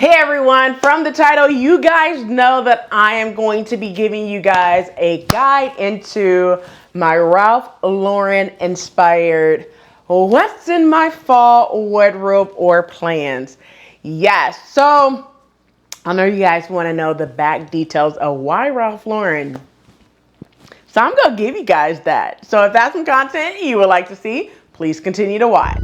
Hey everyone, from the title, you guys know that I am going to be giving you guys a guide into my Ralph Lauren inspired what's in my fall wardrobe or plans. Yes, so I know you guys want to know the back details of why Ralph Lauren. So I'm going to give you guys that. So if that's some content you would like to see, please continue to watch.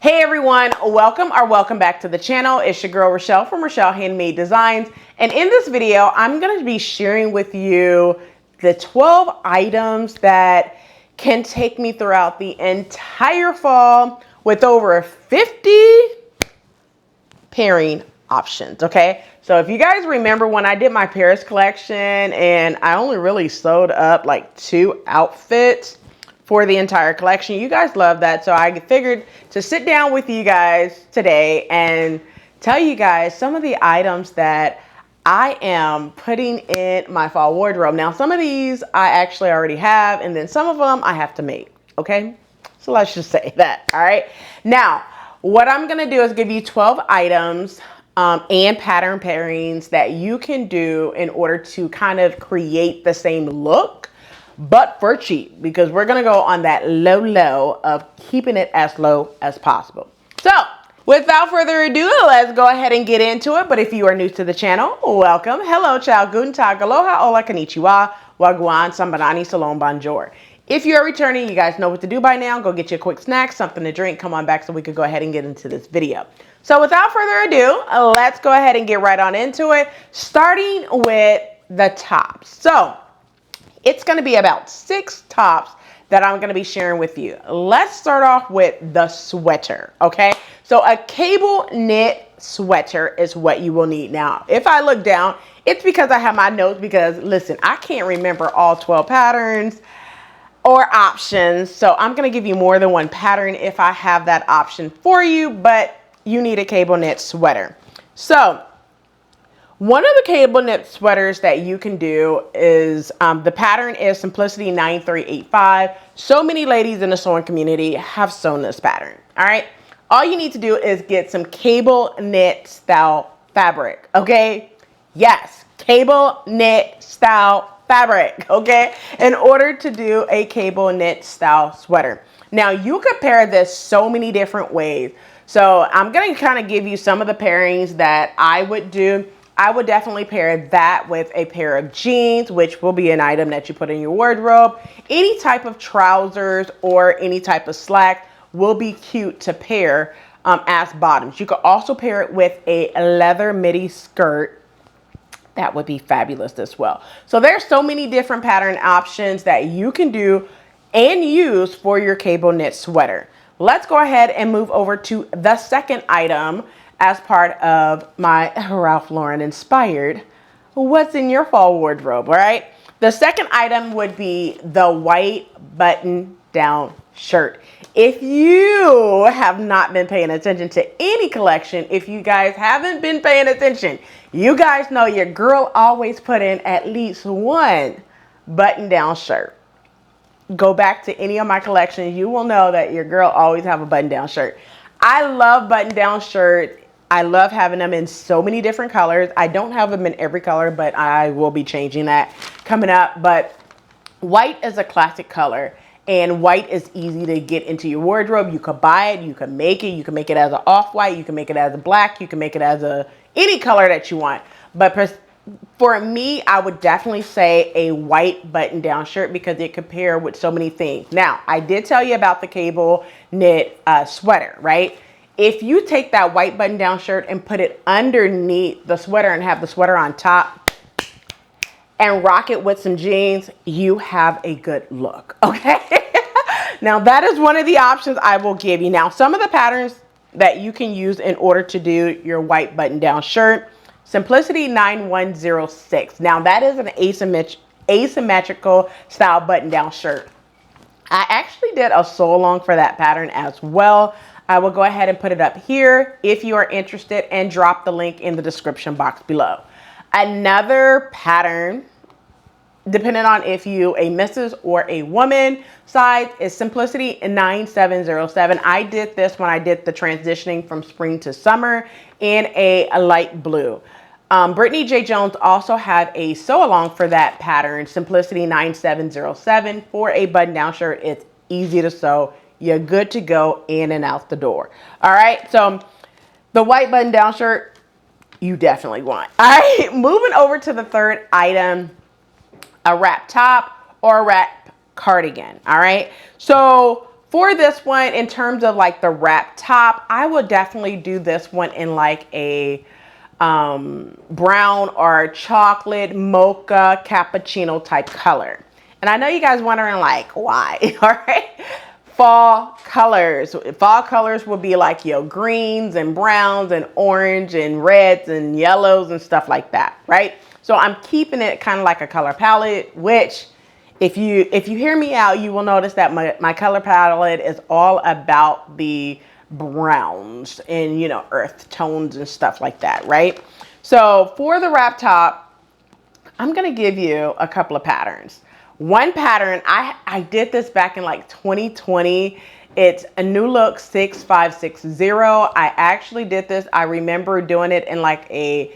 Hey everyone, welcome back to the channel. It's your girl Rochelle from Rochelle.Handmade.Designs. And in this video, I'm going to be sharing with you the 12 items that can take me throughout the entire fall with over 50 pairing options, okay? So if you guys remember when I did my Paris collection and I only really sewed up like 2 outfits for the entire collection. You guys love that. So I figured to sit down with you guys today and tell you guys some of the items that I am putting in my fall wardrobe. Now, some of these I actually already have, and then some of them I have to make, okay? So let's just say that, all right? Now, what I'm gonna do is give you 12 items and pattern pairings that you can do in order to kind of create the same look, but for cheap, because we're gonna go on that low of keeping it as low as possible. So without further ado, let's go ahead and get into it. But if you are new to the channel, welcome. Hello, Ciao, Guten, Aloha, Hola, Konnichiwa, Gwaan, Sabonani, Shalom, Bonjour. If you're returning, you guys know what to do by now. Go get you a quick snack, something to drink, come on back so we could go ahead and get into this video. So without further ado, let's go ahead and get right on into it, starting with the tops. So it's going to be about 6 tops that I'm going to be sharing with you. Let's start off with the sweater, okay? So a cable knit sweater is what you will need. Now, if I look down, it's because I have my notes because, listen, I can't remember all 12 patterns or options. So I'm going to give you more than one pattern if I have that option for you, but you need a cable knit sweater. So one of the cable knit sweaters that you can do is, the pattern is Simplicity 9385. So many ladies in the sewing community have sewn this pattern, all right? All you need to do is get some cable knit style fabric, okay? Yes, cable knit style fabric, okay? In order to do a cable knit style sweater. Now, you could pair this so many different ways. So I'm gonna kind of give you some of the pairings that I would do. I would definitely pair that with a pair of jeans, which will be an item that you put in your wardrobe. Any type of trousers or any type of slack will be cute to pair as bottoms. You could also pair it with a leather midi skirt. That would be fabulous as well. So there's so many different pattern options that you can do and use for your cable knit sweater. Let's go ahead and move over to the second item as part of my Ralph Lauren inspired what's in your fall wardrobe, all right? The second item would be the white button down shirt. If you have not been paying attention to any collection, if you guys haven't been paying attention, you guys know your girl always put in at least one button down shirt. Go back to any of my collections, you will know that your girl always have a button down shirt. I love button down shirts. I love having them in so many different colors. I don't have them in every color, but I will be changing that coming up. But white is a classic color, and white is easy to get into your wardrobe. You could buy it, you can make it as an off-white, you can make it as a black, you can make it as any color that you want. But for me, I would definitely say a white button-down shirt because it could pair with so many things. Now, I did tell you about the cable knit sweater, right? If you take that white button-down shirt and put it underneath the sweater and have the sweater on top and rock it with some jeans, you have a good look, okay? Now, that is one of the options I will give you. Now, some of the patterns that you can use in order to do your white button-down shirt, Simplicity 9106. Now, that is an asymmetrical style button-down shirt. I actually did a sew along for that pattern as well. I will go ahead and put it up here if you are interested and drop the link in the description box below. Another pattern, depending on if you a Mrs. or a woman, size is Simplicity 9707. I did this when I did the transitioning from spring to summer in a light blue. Brittany J. Jones also had a sew along for that pattern, Simplicity 9707, for a button down shirt. It's easy to sew. You're good to go in and out the door. All right, so the white button down shirt, you definitely want. All right, moving over to the third item, a wrap top or a wrap cardigan. All right, so for this one, in terms of like the wrap top, I would definitely do this one in like a brown or chocolate mocha cappuccino type color. And I know you guys wondering like why. All right, fall colors. Fall colors will be like your greens and browns and orange and reds and yellows and stuff like that, right? So I'm keeping it kind of like a color palette, which if you hear me out, you will notice that my color palette is all about the browns and, you know, earth tones and stuff like that, right? So for the wrap top, I'm going to give you a couple of patterns. One pattern, I did this back in like 2020. It's a New Look 6560. I actually did this. I remember doing it in like a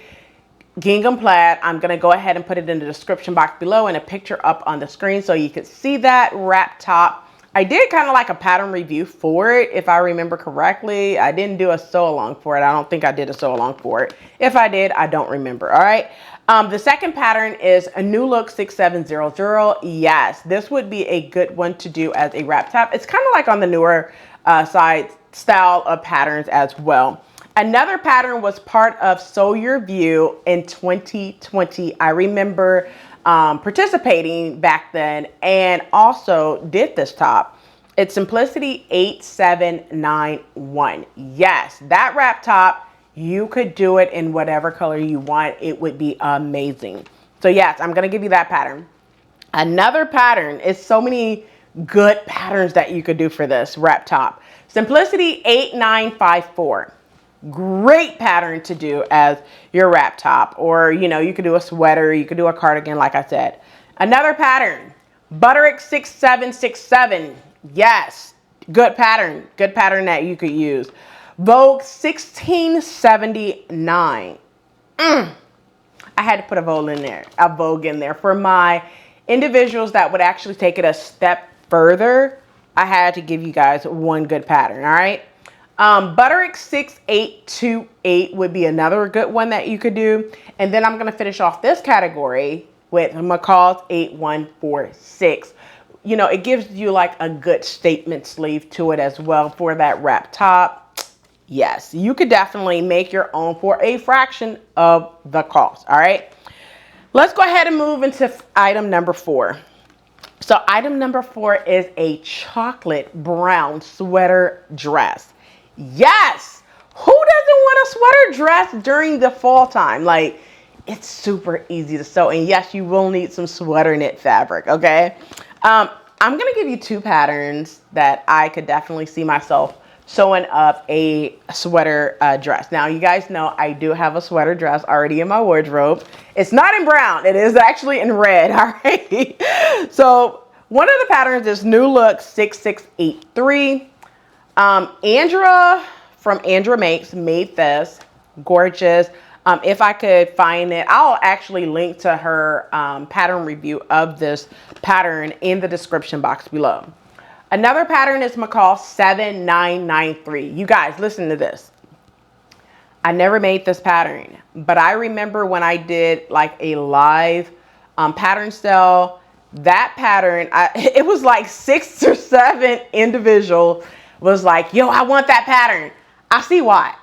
gingham plaid. I'm going to go ahead and put it in the description box below and a picture up on the screen so you could see that wrap top. I did kind of like a pattern review for it, if I remember correctly. I didn't do a sew along for it. I don't think I did a sew along for it. If I did, I don't remember. All right. The second pattern is a New Look 6700. Yes, this would be a good one to do as a wrap top. It's kind of like on the newer side style of patterns as well. Another pattern was part of Sew Your View in 2020. I remember participating back then and also did this top. It's Simplicity 8791. Yes, that wrap top, you could do it in whatever color you want. It would be amazing. So yes, I'm going to give you that pattern. Another pattern is so many good patterns that you could do for this wrap top. Simplicity 8954. Great pattern to do as your wrap top, or you know, you could do a sweater, you could do a cardigan, like I said. Another pattern, Butterick 6767. Yes, good pattern that you could use. Vogue 1679. I had to put a Vogue in there for my individuals that would actually take it a step further. I had to give you guys one good pattern. All right. Butterick 6828 would be another good one that you could do. And then I'm going to finish off this category with McCall's 8146. You know, it gives you like a good statement sleeve to it as well for that wrap top. Yes, you could definitely make your own for a fraction of the cost. All right. Let's go ahead and move into item number 4. So item number 4 is a chocolate brown sweater dress. Yes, who doesn't want a sweater dress during the fall time? Like, it's super easy to sew, and yes, you will need some sweater knit fabric. Okay, I'm gonna give you 2 patterns that I could definitely see myself sewing up a sweater dress. Now, you guys know I do have a sweater dress already in my wardrobe. It's not in brown, it is actually in red. All right, so one of the patterns is New Look 6683. Andrea from Andrea Makes made this gorgeous. If I could find it, I'll actually link to her pattern review of this pattern in the description box below. Another pattern is McCall 7993. You guys, listen to this. I never made this pattern, but I remember when I did like a live pattern sale, that pattern, it was like 6 or 7 individuals was like, yo, I want that pattern. I see why.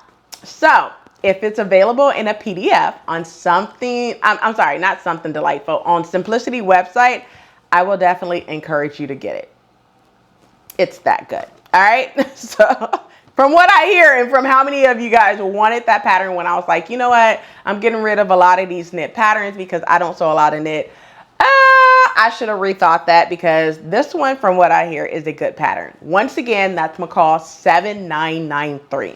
So if it's available in a PDF on something, I'm sorry, not Something Delightful, on Simplicity website, I will definitely encourage you to get it. It's that good. All right. So from what I hear and from how many of you guys wanted that pattern when I was like, you know what, I'm getting rid of a lot of these knit patterns because I don't sew a lot of knit. I should have rethought that because this one, from what I hear, is a good pattern. Once again, that's McCall 7993.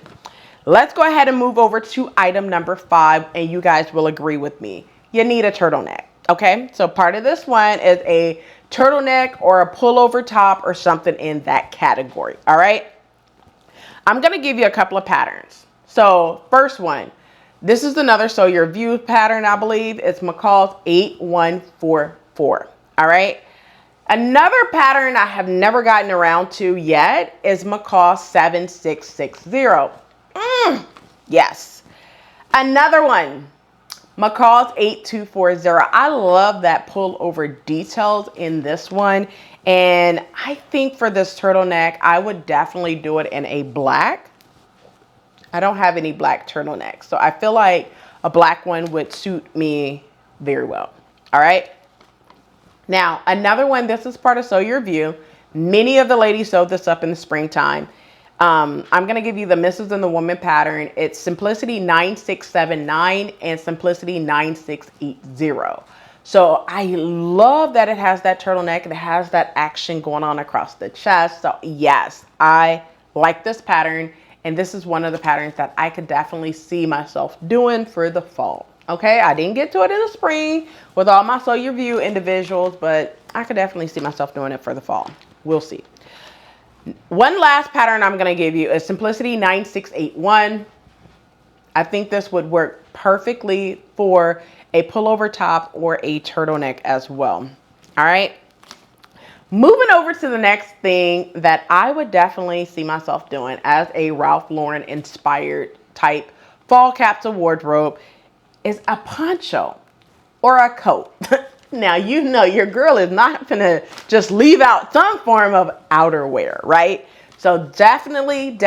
Let's go ahead and move over to item number 5, and you guys will agree with me. You need a turtleneck, okay? So part of this one is a turtleneck or a pullover top or something in that category, all right? I'm gonna give you a couple of patterns. So first one, this is another Sew Your View pattern, I believe. It's McCall's 8144, all right? Another pattern I have never gotten around to yet is McCall 7660. Yes. Another one, McCall's 8240. I love that pullover details in this one. And I think for this turtleneck, I would definitely do it in a black. I don't have any black turtlenecks, so I feel like a black one would suit me very well. All right. Now, another one, this is part of Sew Your View. Many of the ladies sewed this up in the springtime. I'm going to give you the Mrs. and the Woman pattern. It's Simplicity 9679 and Simplicity 9680. So I love that it has that turtleneck and it has that action going on across the chest. So yes, I like this pattern. And this is one of the patterns that I could definitely see myself doing for the fall. Okay, I didn't get to it in the spring with all my Sew Your View individuals, but I could definitely see myself doing it for the fall. We'll see. One last pattern I'm going to give you is Simplicity 9681. I think this would work perfectly for a pullover top or a turtleneck as well. All right. Moving over to the next thing that I would definitely see myself doing as a Ralph Lauren inspired type fall capsule wardrobe is a poncho or a coat. Now, you know your girl is not gonna just leave out some form of outerwear, right? So definitely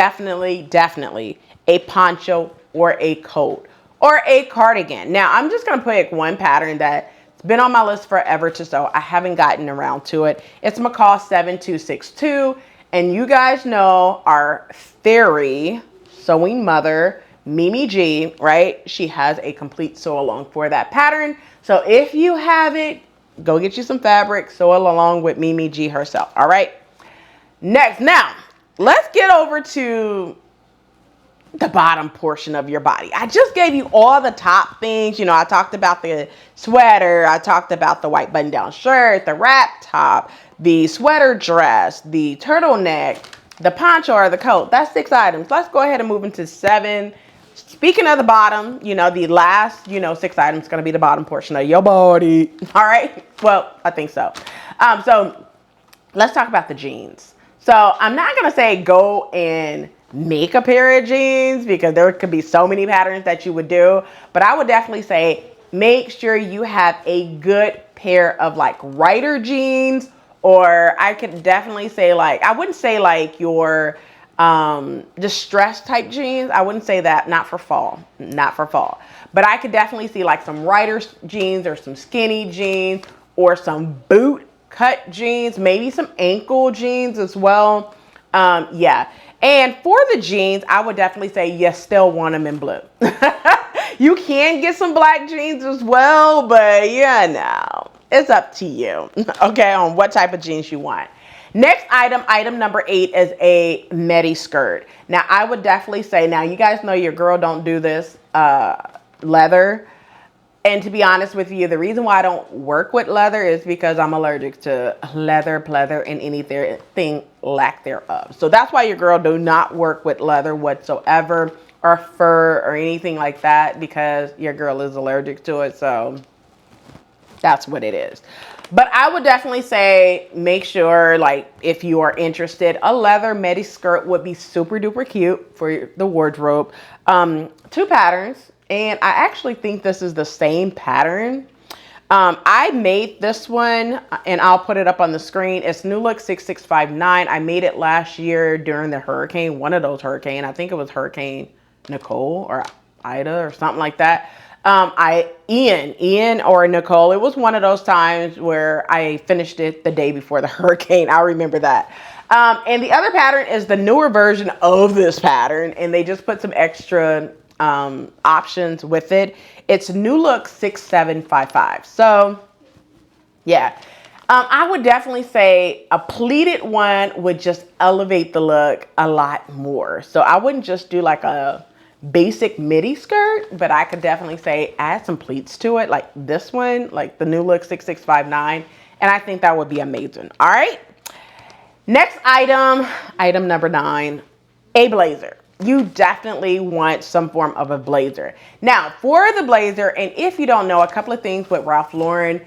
a poncho or a coat or a cardigan. Now, I'm just gonna pick one pattern that's been on my list forever to sew. I haven't gotten around to it. It's McCall 7262. And you guys know our fairy sewing mother, Mimi G, right? She has a complete sew along for that pattern. So if you have it, go get you some fabric, sew it along with Mimi G herself, all right? Next, now, let's get over to the bottom portion of your body. I just gave you all the top things. You know, I talked about the sweater. I talked about the white button-down shirt, the wrap top, the sweater dress, the turtleneck, the poncho or the coat. That's 6 items. Let's go ahead and move into 7. Speaking of the bottom, you know, the last, 6 items is going to be the bottom portion of your body. All right. Well, I think so. So let's talk about the jeans. So I'm not going to say go and make a pair of jeans because there could be so many patterns that you would do. But I would definitely say make sure you have a good pair of like Rider jeans, or I could definitely say like, I wouldn't say like your distressed type jeans. I wouldn't say that, not for fall, but I could definitely see like some Rider jeans or some skinny jeans or some boot cut jeans, maybe some ankle jeans as well. Yeah. And for the jeans, I would definitely say you still want them in blue. You can get some black jeans as well, but yeah, no, it's up to you, okay, on what type of jeans you want. Next item number 8 is a midi skirt. Now, I would definitely say, now you guys know your girl don't do this leather. And to be honest with you, the reason why I don't work with leather is because I'm allergic to leather, pleather, and anything lack thereof. So that's why your girl do not work with leather whatsoever, or fur or anything like that, because your girl is allergic to it. So that's what it is. But I would definitely say make sure, like, if you are interested, a leather midi skirt would be super duper cute for the wardrobe. 2 patterns. And I actually think this is the same pattern. I made this one, and I'll put it up on the screen. It's New Look 6659. I made it last year during the hurricane, one of those hurricanes. I think it was Hurricane Nicole or Ida or something like that. Ian or Nicole. It was one of those times where I finished it the day before the hurricane. I remember that. And the other pattern is the newer version of this pattern, and they just put some extra options with it. It's New Look 6755. So yeah, I would definitely say a pleated one would just elevate the look a lot more. So I wouldn't just do like a basic midi skirt, but I could definitely say add some pleats to it, like this one, like the new look 6659, and I think that would be amazing. All right. Next item number 9, a blazer. You definitely want some form of a blazer. Now, for the blazer, and if you don't know, a couple of things with Ralph Lauren,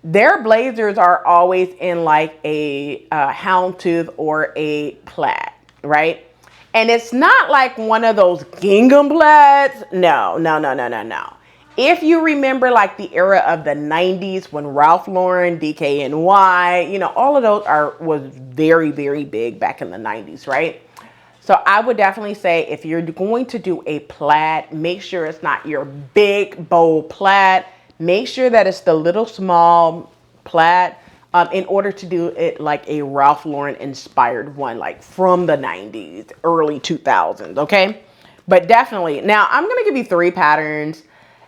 their blazers are always in like a houndstooth or a plaid, right? And it's not like one of those gingham plaids. No, no, no, no, no, no. If you remember like the era of the 90s when Ralph Lauren, DKNY, you know, all of those was very, very big back in the 90s, right? So I would definitely say if you're going to do a plaid, make sure it's not your big, bold plaid. Make sure that it's the little small plaid in order to do it like a Ralph Lauren inspired one, like from the 90s, early 2000s, okay? But definitely, now I'm going to give you 3 patterns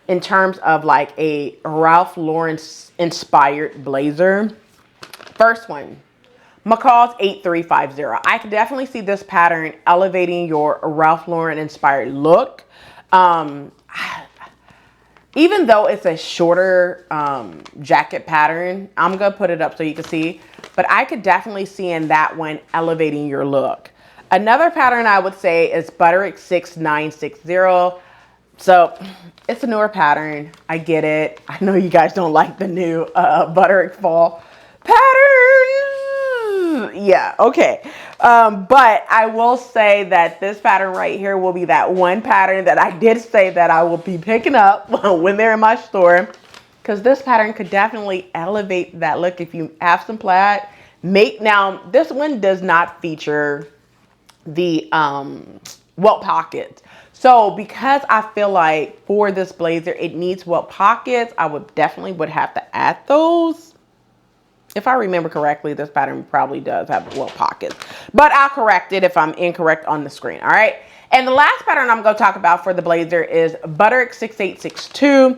in terms of like a Ralph Lauren inspired blazer. First one, McCall's 8350. I can definitely see this pattern elevating your Ralph Lauren inspired look. Even though it's a shorter jacket pattern, I'm going to put it up so you can see. But I could definitely see in that one elevating your look. Another pattern I would say is Butterick 6960. So it's a newer pattern. I get it. I know you guys don't like the new Butterick fall pattern. Yeah, okay. But I will say that this pattern right here will be that one pattern that I did say that I will be picking up when they're in my store. Because this pattern could definitely elevate that look if you have some plaid. Now, this one does not feature the welt pockets. So because I feel like for this blazer, it needs welt pockets, I would have to add those. If I remember correctly, this pattern probably does have welt pockets, but I'll correct it if I'm incorrect on the screen. All right. And the last pattern I'm going to talk about for the blazer is Butterick 6862.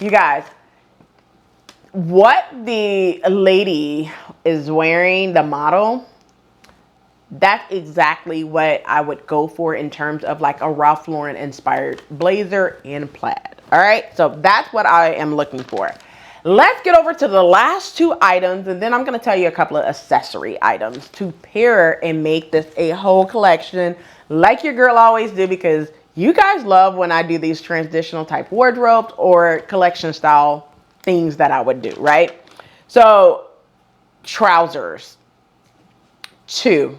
You guys, what the lady is wearing, the model, that's exactly what I would go for in terms of like a Ralph Lauren inspired blazer in plaid. All right. So that's what I am looking for. Let's get over to the last 2 items, and then I'm going to tell you a couple of accessory items to pair and make this a whole collection like your girl always do, because you guys love when I do these transitional type wardrobes or collection style things that I would do, right? So trousers, 2.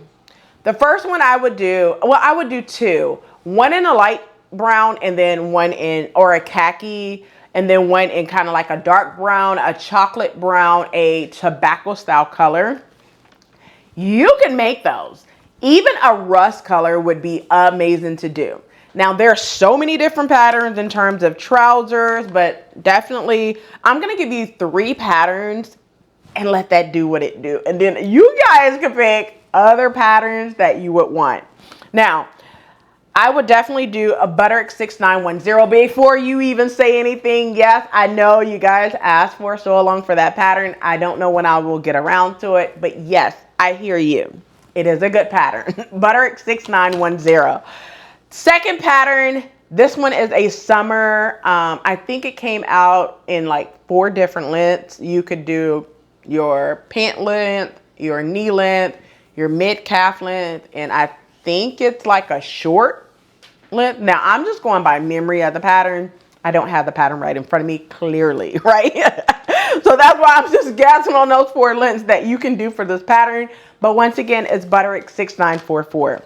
The first one I would do, well, I would do 2. One in a light brown and then one in, or a khaki, and then one in kind of like a dark brown, a chocolate brown, a tobacco style color. You can make those. Even a rust color would be amazing to do. Now, there are so many different patterns in terms of trousers, but definitely I'm going to give you 3 patterns and let that do what it do. And then you guys can pick other patterns that you would want. Now, I would definitely do a Butterick 6910 before you even say anything. Yes, I know you guys asked for so long for that pattern. I don't know when I will get around to it, but yes, I hear you. It is a good pattern. Butterick 6910. Second pattern, this one is a summer. I think it came out in like 4 different lengths. You could do your pant length, your knee length, your mid calf length, and I think it's like a short length. Now I'm just going by memory of the pattern. I don't have the pattern right in front of me clearly, right? So that's why I'm just guessing on those 4 lengths that you can do for this pattern. But once again, it's Butterick 6944.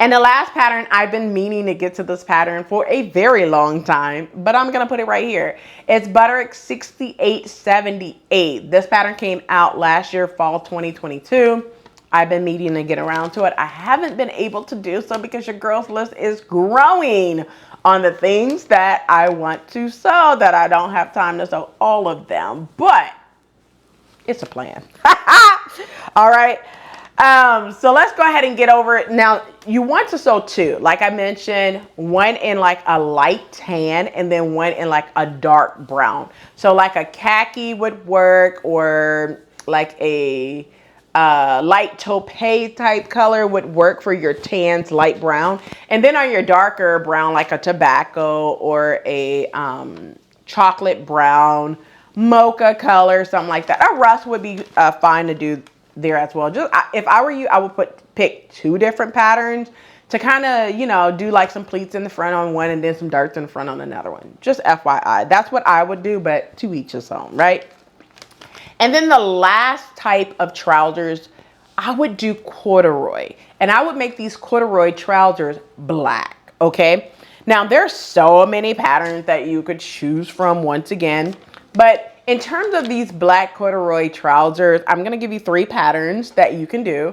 And the last pattern, I've been meaning to get to this pattern for a very long time, but I'm going to put it right here. It's Butterick 6878. This pattern came out last year, fall 2022. I've been meaning to get around to it. I haven't been able to do so because your girl's list is growing on the things that I want to sew that I don't have time to sew all of them, but it's a plan. All right. So let's go ahead and get over it. Now, you want to sew two. Like I mentioned, one in like a light tan and then one in like a dark brown. So like a khaki would work, or like a light taupe type color would work for your tans, light brown. And then on your darker brown, like a tobacco or a chocolate brown, mocha color, something like that. A rust would be fine to do there as well. Just if I were you, I would pick two different patterns to kind of, you know, do like some pleats in the front on one and then some darts in the front on another one. Just FYI, that's what I would do, but to each his own, right? And then the last type of trousers, I would do corduroy, and I would make these corduroy trousers black. Okay, now there's so many patterns that you could choose from once again, but in terms of these black corduroy trousers, I'm going to give you three patterns that you can do.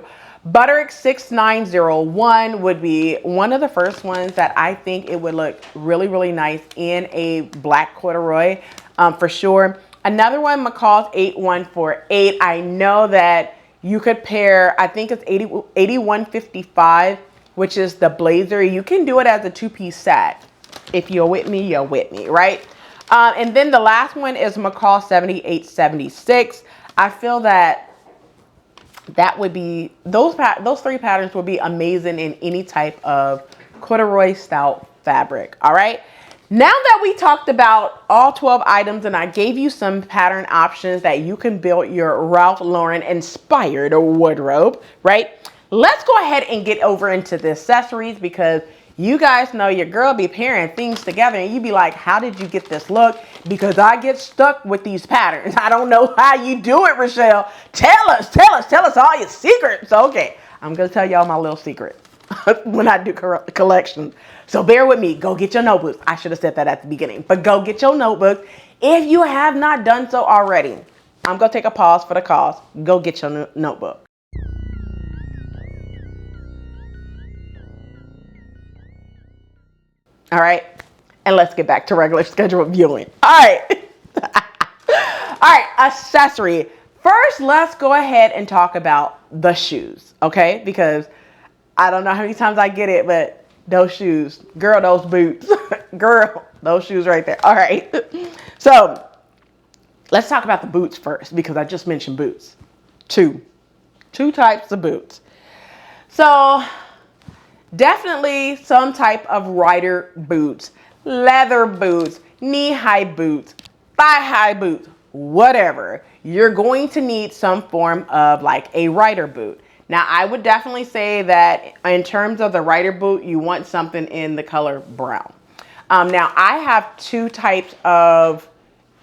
Butterick 6901 would be one of the first ones that I think it would look really, really nice in a black corduroy for sure. Another one, McCall's 8148. I know that you could pair, I think it's 8155, which is the blazer. You can do it as a two-piece set. If you're with me, you're with me, right? And then the last one is McCall 7876. I feel that would be, those three patterns would be amazing in any type of corduroy style fabric. All right. Now that we talked about all 12 items and I gave you some pattern options that you can build your Ralph Lauren inspired wardrobe, right? Let's go ahead and get over into the accessories, because you guys know your girl be pairing things together and you be like, how did you get this look? Because I get stuck with these patterns. I don't know how you do it, Rochelle. Tell us all your secrets. Okay, I'm going to tell y'all my little secret when I do collections. So bear with me. Go get your notebooks. I should have said that at the beginning, but go get your notebooks. If you have not done so already, I'm going to take a pause for the cause. Go get your notebook. All right, and let's get back to regular scheduled viewing. All right. All right, accessory. First, let's go ahead and talk about the shoes, okay? Because I don't know how many times I get it, but those shoes, girl, those boots, girl, those shoes right there. All right. So let's talk about the boots first, because I just mentioned boots. Two types of boots. So definitely some type of rider boots, leather boots, knee-high boots, thigh-high boots, whatever. You're going to need some form of like a rider boot. Now, I would definitely say that in terms of the rider boot, you want something in the color brown. Now, I have two types of,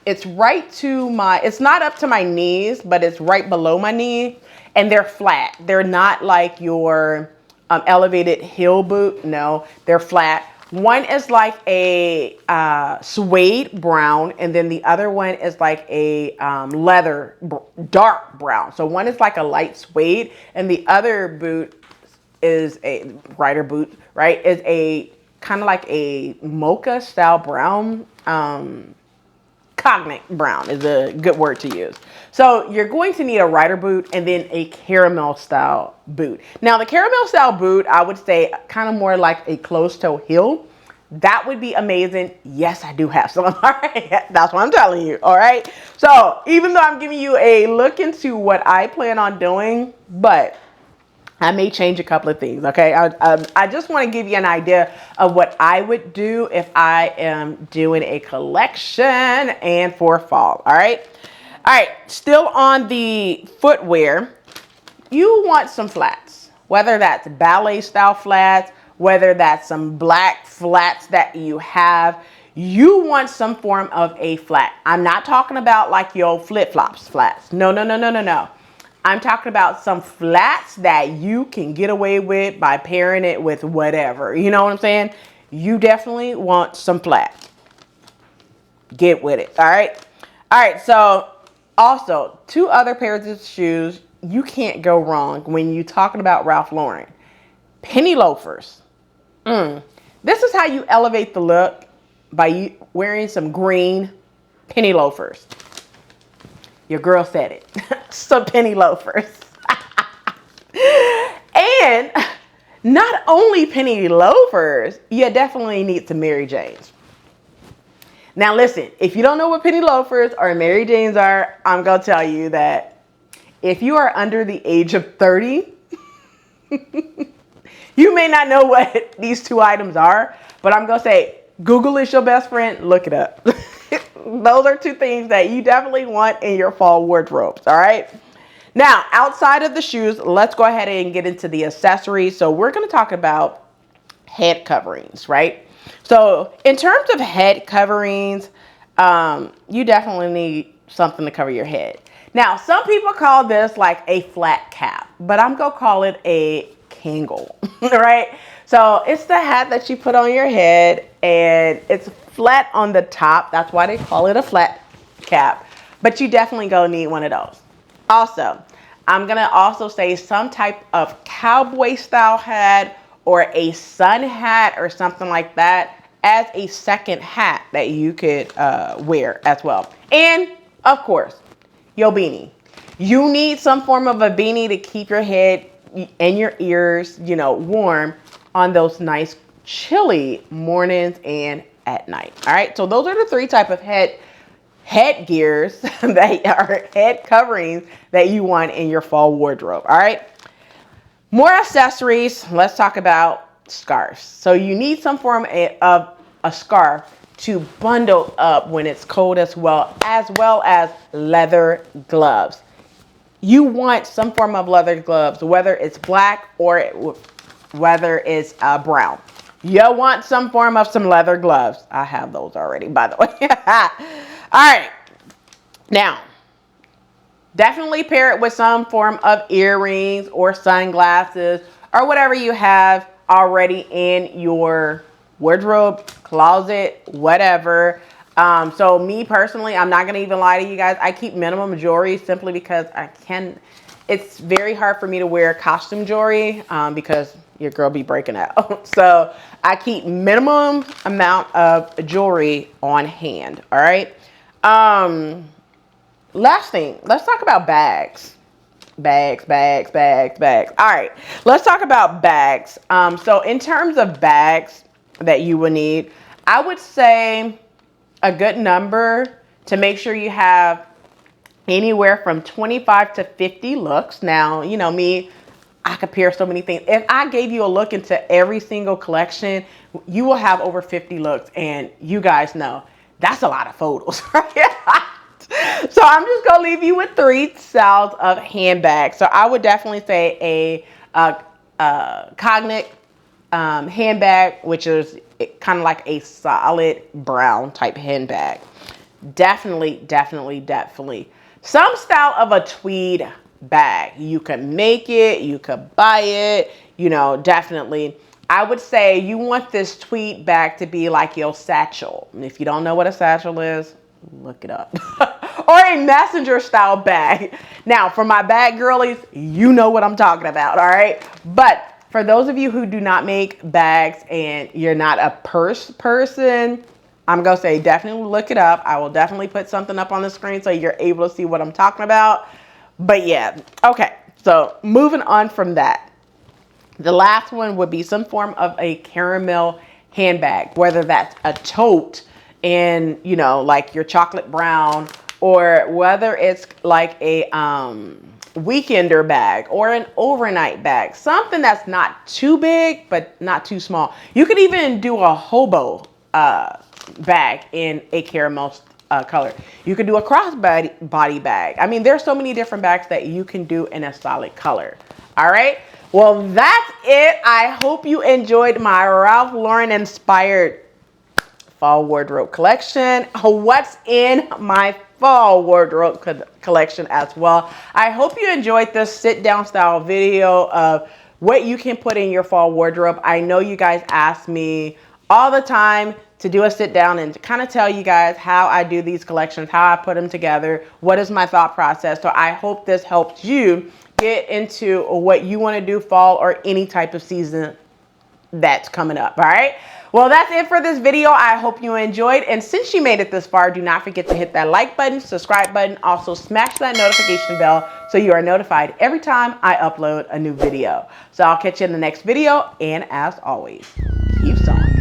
it's not up to my knees, but it's right below my knee, and they're flat. They're not like your elevated heel boot. No, they're flat. One is like a suede brown, and then the other one is like a leather dark brown. So one is like a light suede, and the other boot is a rider boot, right? Is a kind of like a mocha style brown. Cognac brown is a good word to use. So you're going to need a rider boot and then a caramel style boot. Now the caramel style boot, I would say kind of more like a closed toe heel. That would be amazing. Yes, I do have some. All right. That's what I'm telling you. All right. So even though I'm giving you a look into what I plan on doing, but I may change a couple of things, okay? I just want to give you an idea of what I would do if I am doing a collection and for fall, all right? All right, still on the footwear, you want some flats, whether that's ballet style flats, whether that's some black flats that you have. You want some form of a flat. I'm not talking about like your flip-flops flats. No. I'm talking about some flats that you can get away with by pairing it with whatever. You know what I'm saying? You definitely want some flats. Get with it. All right. All right. So also two other pairs of shoes you can't go wrong when you're talking about Ralph Lauren. Penny loafers. This is how you elevate the look, by wearing some green penny loafers. Your girl said it. Some penny loafers. not only penny loafers, you definitely need some Mary Janes. Now listen, if you don't know what penny loafers or Mary Janes are, I'm going to tell you that if you are under the age of 30, you may not know what these two items are, but I'm going to say Google is your best friend. Look it up. Those are two things that you definitely want in your fall wardrobes. All right. Now, outside of the shoes, let's go ahead and get into the accessories. So we're going to talk about head coverings, right? So in terms of head coverings, you definitely need something to cover your head. Now, some people call this like a flat cap, but I'm going to call it a kangle, right? So it's the hat that you put on your head and it's flat on the top. That's why they call it a flat cap, but you definitely gonna need one of those. Also, I'm gonna also say some type of cowboy style hat or a sun hat or something like that as a second hat that you could wear as well. And of course, your beanie. You need some form of a beanie to keep your head and your ears, you know, warm on those nice chilly mornings and at night. All right, so those are the three type of headgears that are head coverings that you want in your fall wardrobe. All right, more accessories. Let's talk about scarves. So you need some form of a scarf to bundle up when it's cold, as well as leather gloves. You want some form of leather gloves, whether it's black or whether it's brown. You want some form of some leather gloves. I have those already, by the way. All right. Now, definitely pair it with some form of earrings or sunglasses or whatever you have already in your wardrobe, closet, whatever. So me personally, I'm not going to even lie to you guys. I keep minimum jewelry simply because it's very hard for me to wear costume jewelry because your girl be breaking out. So I keep minimum amount of jewelry on hand. All right. Last thing, let's talk about bags. Bags. All right, let's talk about bags. So in terms of bags that you will need, I would say a good number to make sure you have anywhere from 25 to 50 looks. Now, you know me, I could pair so many things. If I gave you a look into every single collection, you will have over 50 looks, and you guys know that's a lot of photos, right? So I'm just gonna leave you with 3 styles of handbags. So I would definitely say a cognac handbag, which is kind of like a solid brown type handbag. Definitely. Some style of a tweed bag. You can make it, you could buy it, you know, definitely. I would say you want this tweed bag to be like your satchel. And if you don't know what a satchel is, look it up. Or a messenger style bag. Now, for my bag girlies, you know what I'm talking about, all right? But for those of you who do not make bags and you're not a purse person, I'm going to say definitely look it up. I will definitely put something up on the screen so you're able to see what I'm talking about. But yeah, okay. So moving on from that. The last one would be some form of a caramel handbag, whether that's a tote in, you know, like your chocolate brown, or whether it's like a weekender bag or an overnight bag, something that's not too big but not too small. You could even do a hobo bag in a caramel color. You could do a crossbody bag. I mean, there's so many different bags that you can do in a solid color. All right. Well, that's it. I hope you enjoyed my Ralph Lauren inspired fall wardrobe collection. What's in my fall wardrobe collection as well. I hope you enjoyed this sit down style video of what you can put in your fall wardrobe. I know you guys ask me all the time to do a sit down and to kind of tell you guys how I do these collections, how I put them together, what is my thought process. So I hope this helps you get into what you want to do fall or any type of season that's coming up. All right. Well, that's it for this video. I hope you enjoyed. And since you made it this far, do not forget to hit that like button, subscribe button. Also smash that notification bell so you are notified every time I upload a new video. So I'll catch you in the next video. And as always, keep sewing.